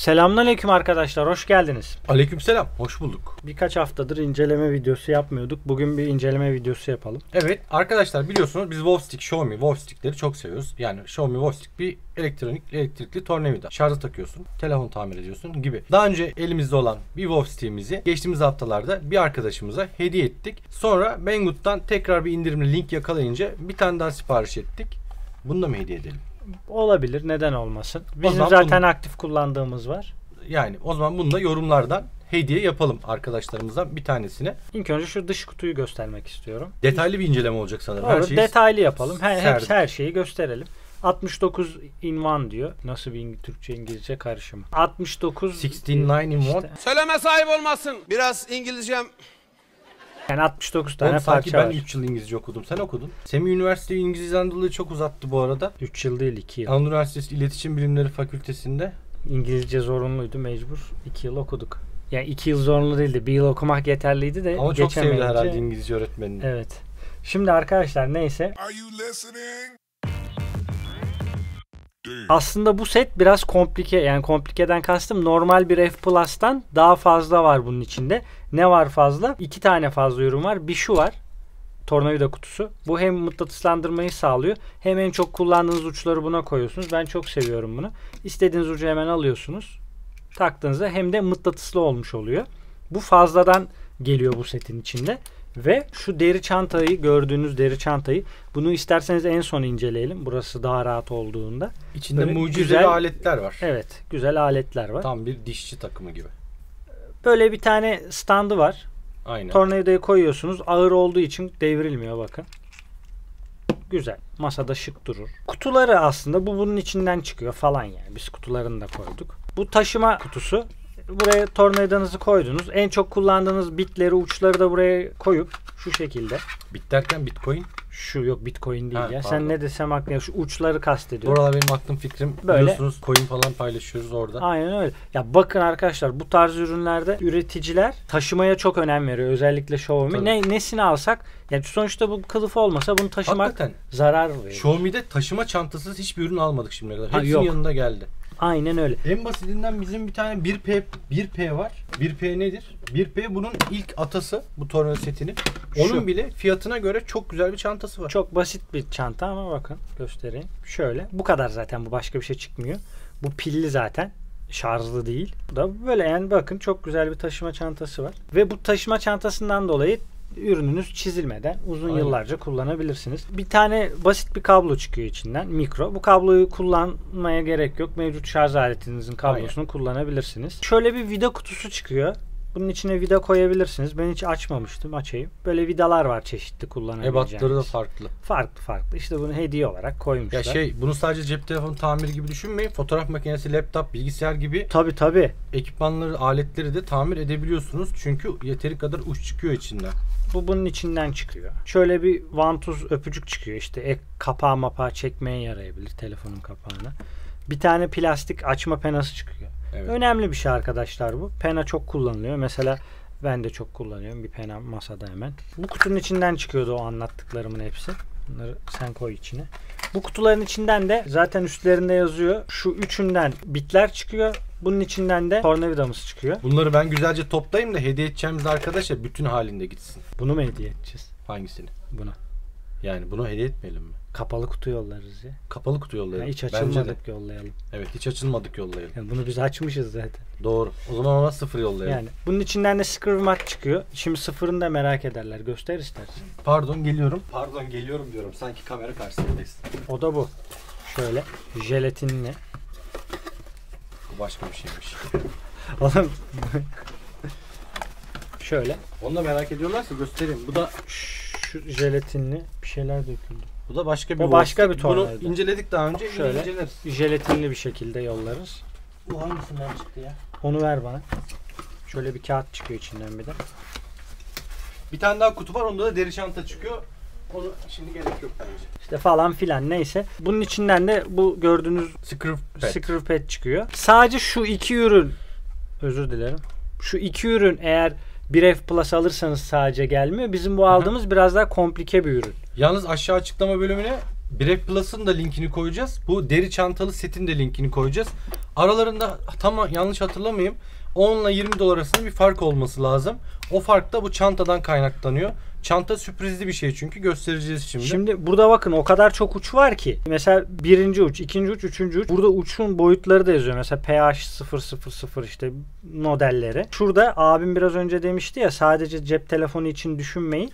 Selamünaleyküm arkadaşlar, hoş geldiniz. Aleykümselam, hoş bulduk. Birkaç haftadır inceleme videosu yapmıyorduk. Bugün bir inceleme videosu yapalım. Evet arkadaşlar, biliyorsunuz biz Wovstick, Xiaomi Wovstick'leri çok seviyoruz. Yani Xiaomi Wovstick bir elektrikli tornavida. Şarja takıyorsun, telefon tamir ediyorsun gibi. Daha önce elimizde olan bir Wovstick'imizi geçtiğimiz haftalarda bir arkadaşımıza hediye ettik. Sonra Banggood'dan tekrar bir indirimli link yakalayınca bir tane daha sipariş ettik. Bunu da mı hediye edelim? Olabilir, neden olmasın. Bizim zaten aktif kullandığımız var. Yani o zaman bunu da yorumlardan hediye yapalım arkadaşlarımızdan bir tanesine. İlk önce şu dış kutuyu göstermek istiyorum. Detaylı bir inceleme olacak sanırım. Olur, her şeyi detaylı yapalım. Her şeyi gösterelim. 69 in 1 diyor. Nasıl bir Türkçe İngilizce karışımı. 69 in 1 işte. Söyleme sahip olmasın. Biraz İngilizcem. Yani 69 tane parça var. Ben 3 yıl İngilizce okudum. Sen okudun. Semih Üniversitesi İngilizce Anadolu'yu çok uzattı bu arada. 3 yıl değil, 2 yıl. Anadolu Üniversitesi İletişim Bilimleri Fakültesi'nde. İngilizce zorunluydu, mecbur. 2 yıl okuduk. Yani 2 yıl zorunlu değildi. 1 yıl okumak yeterliydi de. Ama çok sevdi herhalde İngilizce öğretmenini. Evet. Şimdi arkadaşlar neyse. Aslında bu set biraz komplike. Yani komplikeden kastım normal bir F Plus'tan daha fazla var bunun içinde. Ne var fazla? 2 tane fazla ürün var. Bir şu var. Tornavida kutusu. Bu hem mıknatıslandırmayı sağlıyor. Hem en çok kullandığınız uçları buna koyuyorsunuz. Ben çok seviyorum bunu. İstediğiniz ucu hemen alıyorsunuz. Taktığınızda hem de mıknatıslı olmuş oluyor. Bu fazladan geliyor bu setin içinde. Ve şu deri çantayı, gördüğünüz deri çantayı, bunu isterseniz en son inceleyelim. Burası daha rahat olduğunda. İçinde mucizevi aletler var. Evet, güzel aletler var. Tam bir dişçi takımı gibi. Böyle bir tane standı var. Aynen. Tornavidayı koyuyorsunuz. Ağır olduğu için devrilmiyor, bakın. Güzel. Masada şık durur. Kutuları aslında bunun içinden çıkıyor falan yani. Biz kutularını da koyduk. Bu taşıma kutusu. Buraya tornavidanızı koydunuz. En çok kullandığınız bitleri, uçları da buraya koyup şu şekilde. Bit derken Bitcoin? Şu yok, Bitcoin değil ya. Pardon. Sen ne desem aklına, şu uçları kastediyorum. Oralar benim aklım fikrim. Böyle. Biliyorsunuz coin falan paylaşıyoruz orada. Aynen öyle. Ya bakın arkadaşlar, bu tarz ürünlerde üreticiler taşımaya çok önem veriyor. Özellikle Xiaomi. Nesini alsak, yani sonuçta bu kılıf olmasa bunu taşımak hakikaten zarar veriyor. Xiaomi'de taşıma çantasız hiçbir ürün almadık şimdiye kadar. Hepsinin yanında geldi. Aynen öyle. En basitinden bizim bir tane 1P var. 1P nedir? 1P bunun ilk atası, bu tornavida setinin. Onun bile fiyatına göre çok güzel bir çantası var. Çok basit bir çanta ama bakın göstereyim. Şöyle. Bu kadar zaten, bu başka bir şey çıkmıyor. Bu pilli zaten. Şarjlı değil. Bu da böyle, yani bakın çok güzel bir taşıma çantası var. Ve bu taşıma çantasından dolayı ürününüz çizilmeden uzun yıllarca kullanabilirsiniz. Bir tane basit bir kablo çıkıyor içinden, mikro. Bu kabloyu kullanmaya gerek yok. Mevcut şarj aletinizin kablosunu kullanabilirsiniz. Şöyle bir vida kutusu çıkıyor. Bunun içine vida koyabilirsiniz. Ben hiç açmamıştım. Açayım. Böyle vidalar var çeşitli kullanabileceğiniz. Ebatları da farklı. Farklı. İşte bunu hediye olarak koymuşlar. Ya bunu sadece cep telefonu tamiri gibi düşünmeyin. Fotoğraf makinesi, laptop, bilgisayar gibi tabii ekipmanları, aletleri de tamir edebiliyorsunuz. Çünkü yeteri kadar uç çıkıyor içinden. Bu bunun içinden çıkıyor. Şöyle bir vantuz öpücük çıkıyor. İşte kapağı mapağı çekmeye yarayabilir, telefonun kapağına. Bir tane plastik açma penası çıkıyor. Evet. Önemli bir şey arkadaşlar bu. Pena çok kullanılıyor. Mesela ben de çok kullanıyorum. Bir pena masada hemen. Bu kutunun içinden çıkıyordu o anlattıklarımın hepsi. Bunları sen koy içine. Bu kutuların içinden de zaten üstlerinde yazıyor. Şu üçünden bitler çıkıyor. Bunun içinden de tornavidamız çıkıyor. Bunları ben güzelce toplayayım da hediye edeceğimiz arkadaşa bütün halinde gitsin. Bunu mu hediye edeceğiz? Hangisini? Bunu. Yani bunu hediye etmeyelim mi? Kapalı kutu yollarız ya. Kapalı kutu yollayalım. Yani hiç açılmadık yollayalım. Evet, hiç açılmadık yollayalım. Yani bunu biz açmışız zaten. Doğru. O zaman ona 0 yollayalım. Yani bunun içinden de screw mat çıkıyor. Şimdi 0'ını da merak ederler. Göster istersen. Pardon geliyorum diyorum. Sanki kamera karşısındayız. O da bu. Şöyle jelatinli. Bu başka bir şeymiş. Oğlum şöyle. Onu da merak ediyorlarsa göstereyim. Bu da şu jelatinli bir şeyler döküldü. Bu da başka bir tornavida. Bunu inceledik daha önce. Şöyle jelatinli bir şekilde yollarız. Bu hangisinden çıktı ya? Onu ver bana. Şöyle bir kağıt çıkıyor içinden bir de. Bir tane daha kutu var. Onda da deri çanta çıkıyor. Onu şimdi gerek yok bence. İşte falan filan neyse. Bunun içinden de bu gördüğünüz screw pad çıkıyor. Sadece şu iki ürün, özür dilerim. Şu iki ürün eğer bir F Plus alırsanız sadece gelmiyor. Bizim bu aldığımız biraz daha komplike bir ürün. Yalnız aşağı açıklama bölümüne Brave Plus'ın da linkini koyacağız. Bu deri çantalı setin de linkini koyacağız. Aralarında tam yanlış hatırlamayayım, 10 ile 20 dolar arasında bir fark olması lazım. O fark da bu çantadan kaynaklanıyor. Çanta sürprizli bir şey çünkü, göstereceğiz şimdi. Şimdi burada bakın o kadar çok uç var ki. Mesela birinci uç, ikinci uç, üçüncü uç. Burada uçun boyutları da yazıyor. Mesela PH000 işte modelleri. Şurada abim biraz önce demişti ya, sadece cep telefonu için düşünmeyin.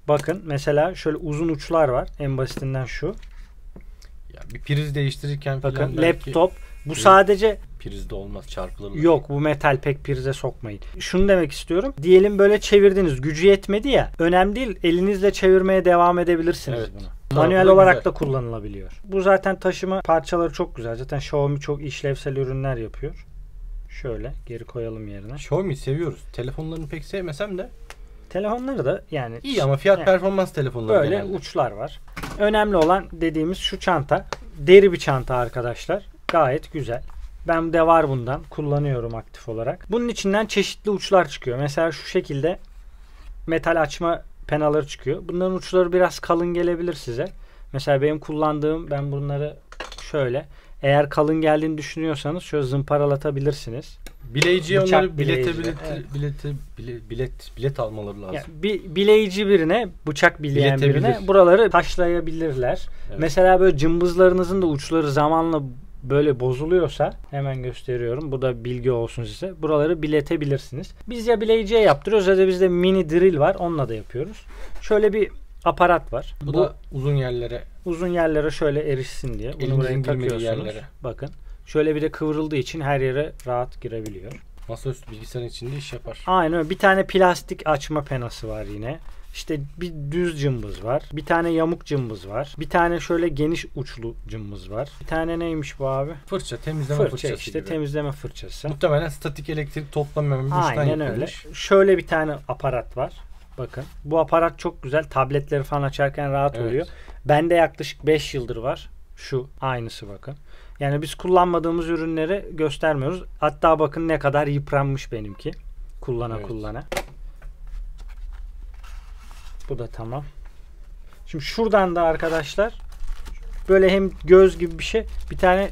Bakın mesela şöyle uzun uçlar var. En basitinden şu. Ya bir priz değiştirirken Bakın falan belki laptop. Bu sadece prizde olmaz, çarpılır. yok, bu metal pek prize sokmayın. Şunu demek istiyorum. Diyelim böyle çevirdiniz. Gücü yetmedi ya. Önemli değil. Elinizle çevirmeye devam edebilirsiniz Evet. bunu. Manuel olarak da kullanılabiliyor. Bu zaten taşıma parçaları çok güzel. Zaten Xiaomi çok işlevsel ürünler yapıyor. Şöyle geri koyalım yerine. Xiaomi seviyoruz. Telefonlarını pek sevmesem de Telefonları da yani iyi, ama fiyat yani performans telefonları böyle genelde. uçlar var. Önemli olan dediğimiz şu çanta. Deri bir çanta arkadaşlar. Gayet güzel. Ben de var bundan. Kullanıyorum aktif olarak. Bunun içinden çeşitli uçlar çıkıyor. Mesela şu şekilde metal açma penaları çıkıyor. Bunların uçları biraz kalın gelebilir size. Mesela benim kullandığım, ben bunları şöyle, eğer kalın geldiğini düşünüyorsanız şöyle zımparalatabilirsiniz. Bileyiciye Bıçak onları bileyici, bilet almaları lazım. Yani bir bileyici birine, bıçak bileyen Biletebilir. birine buraları taşlayabilirler. Evet. Mesela böyle cımbızlarınızın da uçları zamanla böyle bozuluyorsa, hemen gösteriyorum. Bu da bilgi olsun size. Buraları biletebilirsiniz. Biz ya bileyiciye yaptırıyoruz ya da bizde mini drill var. Onunla da yapıyoruz. Şöyle bir aparat var. Bu da uzun yerlere, uzun yerlere şöyle erişsin diye. Bunu elinizin buraya girmediği takıyorsunuz. yerlere. Bakın. Şöyle bir de kıvrıldığı için her yere rahat girebiliyor. Masaüstü bilgisayarın içinde iş yapar. Aynen öyle. Bir tane plastik açma penası var yine. İşte bir düz cımbız var. Bir tane yamuk cımbız var. Bir tane şöyle geniş uçlu cımbız var. Bir tane neymiş bu abi? Fırça, temizleme Fırça, fırçası işte gibi. temizleme fırçası. Muhtemelen statik elektrik toplamam güçten Aynen öyle. yapılmış. Şöyle bir tane aparat var. Bakın. Bu aparat çok güzel. Tabletleri falan açarken rahat Evet. oluyor. Bende yaklaşık 5 yıldır var. Şu aynısı bakın. Yani biz kullanmadığımız ürünleri göstermiyoruz. Hatta bakın ne kadar yıpranmış benimki. Kullana Evet. kullana. Bu da tamam. Şimdi şuradan da arkadaşlar böyle hem göz gibi bir şey, bir tane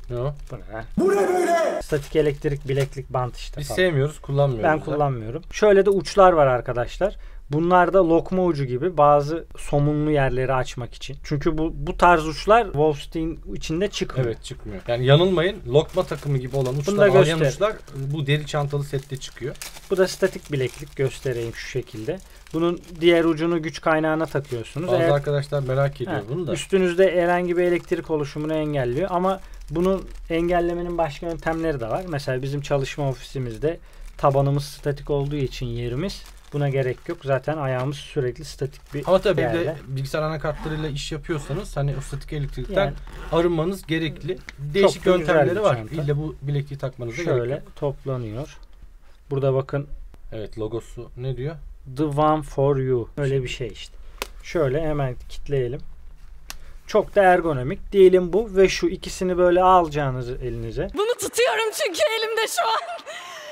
Ne o? bu ne lan? Bu ne böyle? Statik elektrik bileklik bant işte Biz falan. sevmiyoruz, kullanmıyoruz. Ben da. kullanmıyorum. Şöyle de uçlar var arkadaşlar. Bunlar da lokma ucu gibi bazı somunlu yerleri açmak için. Çünkü bu tarz uçlar Wolfstein içinde çıkmıyor. Evet, çıkmıyor. Yani yanılmayın, lokma takımı gibi olan da uçlar, arayan göster. uçlar bu deri çantalı sette çıkıyor. Bu da statik bileklik, göstereyim şu şekilde. Bunun diğer ucunu güç kaynağına takıyorsunuz. Bazı Eğer arkadaşlar merak ediyor bunu da. üstünüzde herhangi bir elektrik oluşumunu engelliyor ama bunun engellemenin başka yöntemleri de var. Mesela bizim çalışma ofisimizde tabanımız statik olduğu için yerimiz, buna gerek yok. Zaten ayağımız sürekli statik bir Ama tabii bir yerde. de bilgisayar anakartlarıyla iş yapıyorsanız hani o statik elektrikten Yani arınmanız gerekli. Değişik da güzel yöntemleri bir var. çanta. İlla bu bilekliği takmanıza gerek şöyle yok. toplanıyor. Burada bakın, Evet, logosu ne diyor? The One for You. Öyle bir şey işte. Şöyle hemen kitleyelim. Çok da ergonomik. Diyelim bu ve şu ikisini böyle alacağınız elinize. Bunu tutuyorum çünkü elimde şu an.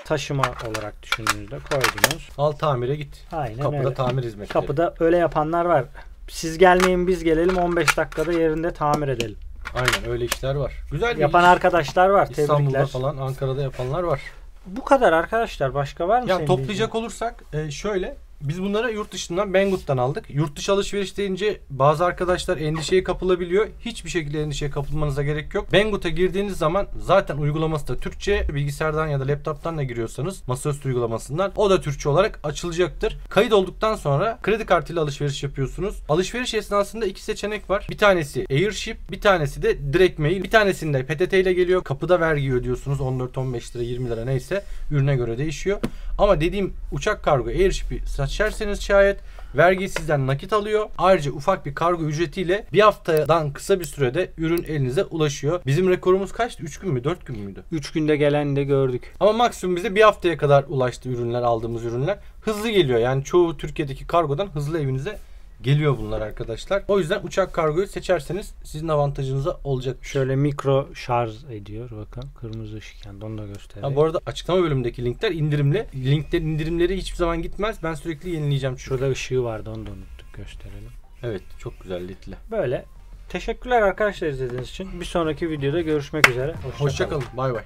Taşıma olarak düşündüğünüzde koydunuz. Al tamire git. Aynen Kapıda öyle. tamir hizmetleri. Kapıda öyle yapanlar var. Siz gelmeyin biz gelelim 15 dakikada yerinde tamir edelim. Aynen, öyle işler var. Güzel bir Yapan iş. arkadaşlar var. İstanbul'da Tebrikler. falan, Ankara'da yapanlar var. Bu kadar arkadaşlar. Başka var mı Ya senin toplayacak olursak şöyle, biz bunları yurt dışından, Banggood'dan aldık. Yurt dışı alışveriş deyince bazı arkadaşlar endişeye kapılabiliyor. Hiçbir şekilde endişeye kapılmanıza gerek yok. Banggood'a girdiğiniz zaman zaten uygulaması da Türkçe. Bilgisayardan ya da laptop'tan da giriyorsanız masaüstü uygulamasından o da Türkçe olarak açılacaktır. Kayıt olduktan sonra kredi kartıyla alışveriş yapıyorsunuz. Alışveriş esnasında iki seçenek var. Bir tanesi Airship, bir tanesi de direkt mail. Bir tanesinde PTT ile geliyor. Kapıda vergi ödüyorsunuz. 14-15 lira, 20 lira neyse. Ürüne göre değişiyor. Ama dediğim uçak kargo Airship'i seçerseniz şayet vergiyi sizden nakit alıyor. Ayrıca ufak bir kargo ücretiyle bir haftadan kısa bir sürede ürün elinize ulaşıyor. Bizim rekorumuz kaçtı? 3 gün mü? 4 gün müydü? 3 günde gelen de gördük. Ama maksimum bize bir haftaya kadar ulaştı ürünler, aldığımız ürünler. Hızlı geliyor. Yani çoğu Türkiye'deki kargodan hızlı evinize geliyor bunlar arkadaşlar. O yüzden uçak kargoyu seçerseniz sizin avantajınıza olacak. Şöyle mikro şarj ediyor. Bakın kırmızı ışık yandı. Onu da göstereyim. Ha, bu arada açıklama bölümündeki linkler indirimli. Linklerin indirimleri hiçbir zaman gitmez. Ben sürekli yenileyeceğim çünkü. Şurada ışığı vardı. Onu da unuttuk gösterelim. Evet, çok güzel litli. Böyle. Teşekkürler arkadaşlar izlediğiniz için. Bir sonraki videoda görüşmek üzere. Hoşça kalın. Bay bay.